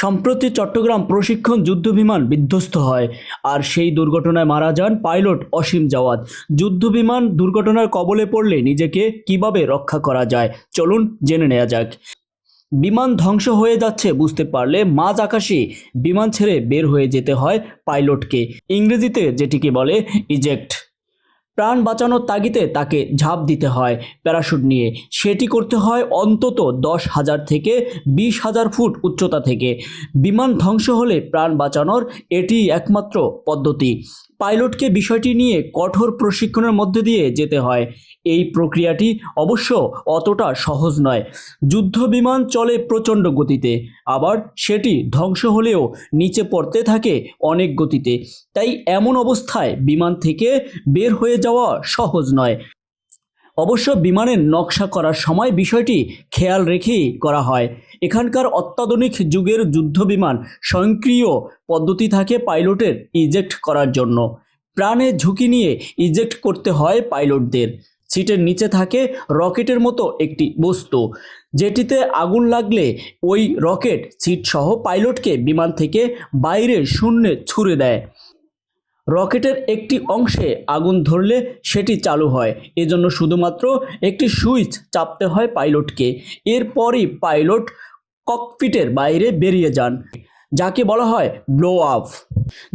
সম্প্রতি চট্টগ্রাম প্রশিক্ষণ যুদ্ধবিমান বিধ্বস্ত হয়, আর সেই দুর্ঘটনায় মারা যান পাইলট অসীম জাওয়াদ। যুদ্ধবিমান দুর্ঘটনার কবলে পড়লে নিজেকে কিভাবে রক্ষা করা যায়, চলুন জেনে নেওয়া যাক। বিমান ধ্বংস হয়ে যাচ্ছে বুঝতে পারলে মাঝ আকাশে বিমান ছেড়ে বের হয়ে যেতে হয় পাইলটকে, ইংরেজিতে যেটিকে বলে ইজেক্ট। প্রাণ বাঁচানোর তাগিদে তাকে ঝাঁপ দিতে হয় প্যারাশুট নিয়ে। সেটি করতে হয় অন্তত 10,000 থেকে 20,000 ফুট উচ্চতা থেকে। বিমান ধ্বংস হলে প্রাণ বাঁচানোর এটি একমাত্র পদ্ধতি। পাইলটকে বিষয়টি নিয়ে কঠোর প্রশিক্ষণের মধ্যে দিয়ে যেতে হয়। এই প্রক্রিয়াটি অবশ্য অতটা সহজ নয়। যুদ্ধ বিমান চলে প্রচণ্ড গতিতে, আবার সেটি ধ্বংস হলেও নিচে পড়তে থাকে অনেক গতিতে। তাই এমন অবস্থায় বিমান থেকে বের হয়ে যাওয়া সহজ নয়। অবশ্য বিমানের নকশা করার সময় বিষয়টি খেয়াল রেখেই করা হয়। এখানকার অত্যাধুনিক যুগের যুদ্ধবিমান স্বয়ংক্রিয় পদ্ধতি থাকে পাইলটের ইজেক্ট করার জন্য। প্রাণের ঝুঁকি নিয়ে ইজেক্ট করতে হয় পাইলটদের। সিটের নিচে থাকে রকেটের মতো একটি বস্তু, যেটিতে আগুন লাগলে ওই রকেট সিট সহ পাইলটকে বিমান থেকে বাইরে শূন্যে ছুড়ে দেয়। রকেটের একটি অংশে আগুন ধরলে সেটি চালু হয়, এজন্য শুধুমাত্র একটি সুইচ চাপতে হয় পাইলটকে। এরপরই পাইলট ককপিটের বাইরে বেরিয়ে যান, যাকে বলা হয় ব্লো আপ।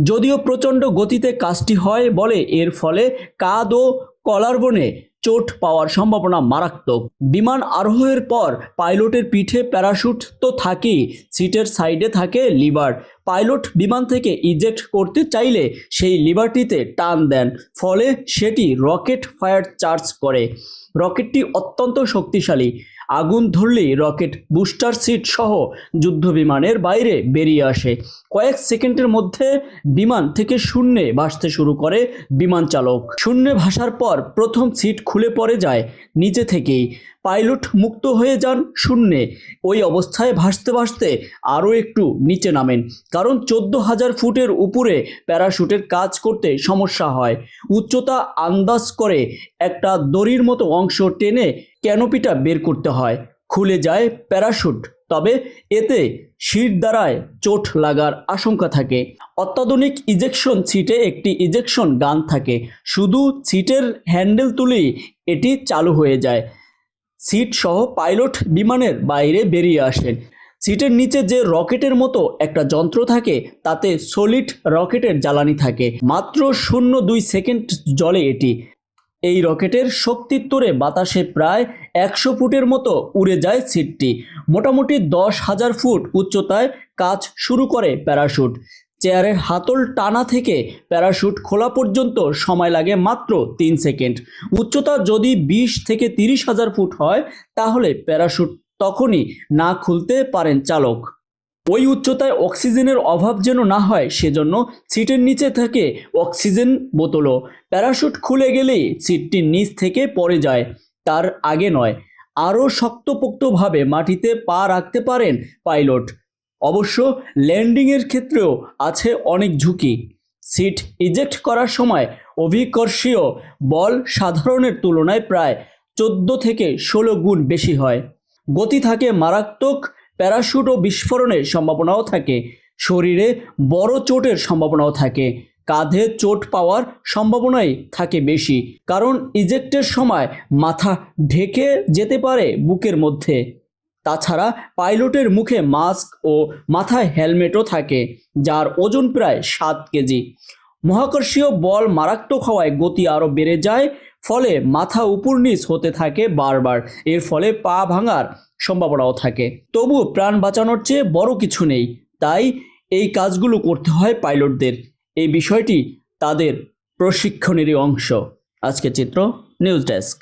যদিও প্রচণ্ড গতিতে কাজটি হয় বলে এর ফলে কাঁধ ও কলারবোনে চোট পাওয়ার সম্ভাবনা মারাত্মক। বিমান আরোহণের পর পাইলটের পিঠে প্যারাশুট তো থাকেই, সিটের সাইডে থাকে লিভার। পাইলট বিমান থেকে ইজেক্ট করতে চাইলে সেই লিভারটিতে টান দেন, ফলে সেটি রকেট ফায়ার চার্জ করে। রকেটটি অত্যন্ত শক্তিশালী। আগুন ধরলেই রকেট বুস্টার সিট সহ যুদ্ধবিমানের বাইরে বেরিয়ে আসে। কয়েক সেকেন্ডের মধ্যে বিমান থেকে শূন্যে ভাসতে শুরু করে বিমান চালক। শূন্যে ভাসার পর প্রথম সিট খুলে পড়ে যায় নিচে থেকেই। পাইলট মুক্ত হয়ে যান শূন্যে। ওই অবস্থায় ভাসতে ভাসতে আরও একটু নিচে নামেন, কারণ 14,000 ফুটের উপরে প্যারাশুটের কাজ করতে সমস্যা হয়। উচ্চতা আন্দাজ করে একটা দড়ির মতো অংশ টেনে ক্যানোপিটা বের করতে হয়। খুলে যায় প্যারাশুট, তবে এতে শির দ্বারায় চোট লাগার আশঙ্কা থাকে। অত্যাধুনিক ইজেকশন সিটে একটি ইজেকশন গান থাকে, শুধু সিটের হ্যান্ডেল তুলেই এটি চালু হয়ে যায়। সিট সহ পাইলট বিমানের বাইরে বেরিয়ে আসেন। সিটের নিচে যে রকেটের মতো একটা যন্ত্র থাকে, তাতে সলিড রকেটের জ্বালানি থাকে। মাত্র 0.2 সেকেন্ড জ্বলে এটি। এই রকেটের শক্তির তোড়ে বাতাসে প্রায় 100 ফুটের মতো উড়ে যায় সিটটি। মোটামুটি 10,000 ফুট উচ্চতায় কাজ শুরু করে প্যারাশুট। চেয়ারের হাতল টানা থেকে প্যারাশুট খোলা পর্যন্ত সময় লাগে মাত্র 3 সেকেন্ড। উচ্চতা যদি 20 থেকে 30,000 ফুট হয়, তাহলে প্যারাশুট তখনই না খুলতে পারেন চালক। ওই উচ্চতায় অক্সিজেনের অভাব যেন না হয়, সেজন্য সিটের নিচে থাকে অক্সিজেন বোতলও। প্যারাশুট খুলে গেলেই সিটটির নিচ থেকে পড়ে যায়, তার আগে নয়। আরও শক্তপোক্তভাবে মাটিতে পা রাখতে পারেন পাইলট। অবশ্য ল্যান্ডিংয়ের ক্ষেত্রেও আছে অনেক ঝুঁকি। সিট ইজেক্ট করার সময় অভিকর্ষীয় বল সাধারণের তুলনায় প্রায় 14 থেকে 16 গুণ বেশি হয়। গতি থাকে মারাত্মক। প্যারাশুট ও বিস্ফোরণের সম্ভাবনাও থাকে। শরীরে বড় চোটের সম্ভাবনাও থাকে। কাঁধে চোট পাওয়ার সম্ভাবনাই থাকে বেশি, কারণ ইজেক্টের সময় মাথা ঢেকে যেতে পারে বুকের মধ্যে। তাছাড়া পাইলটের মুখে মাস্ক ও মাথায় হেলমেটও থাকে, যার ওজন প্রায় 7 কেজি। মহাকর্ষীয় বল মারাত্মক হওয়ায় গতি আরও বেড়ে যায়, ফলে মাথা উপর নিচ হতে থাকে বারবার। এর ফলে পা ভাঙার সম্ভাবনাও থাকে। তবু প্রাণ বাঁচানোর চেয়ে বড় কিছু নেই, তাই এই কাজগুলো করতে হয় পাইলটদের। এই বিষয়টি তাদের প্রশিক্ষণেরই অংশ। আজকের চিত্র, নিউজ ডেস্ক।